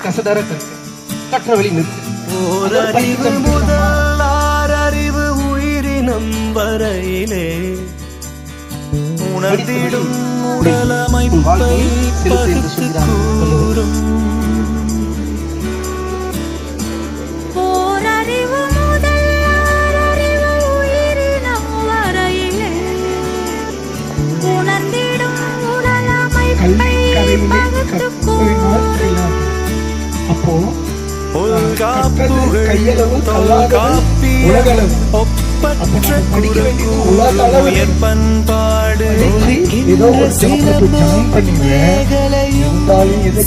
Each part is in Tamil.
கசடர கற்ற வழி நிறுத்து. ஓரறிவு முதல் ஆறறிவு உயிரினம் வரையிலே உணர்ந்திடும் உடலமைப்பை பகுத்து கூறும். ஓரறிவு முதல் ஆறறிவு உயிரினம் வரையிலே உணர்ந்திடும் உடலமைப்பை பகுத்து கூறும். அப்போ பண்பாடு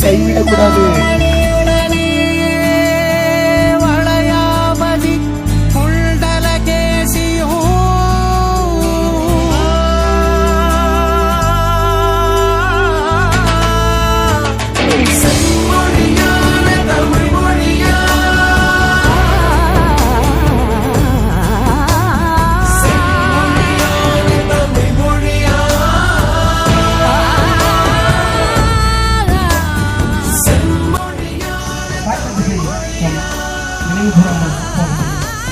கைவிடக்கூடாது.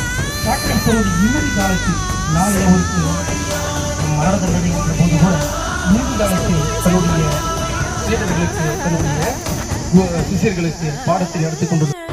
இறுதி காலத்தில் நான் அவருக்கு மரண தண்டனை என்ற போது கூட இறுதி காலத்தில் தன்னுடைய சீடர்களுக்கு தன்னுடைய சிஷியர்களுக்கு பாடத்தில் எடுத்துக் கொண்டது.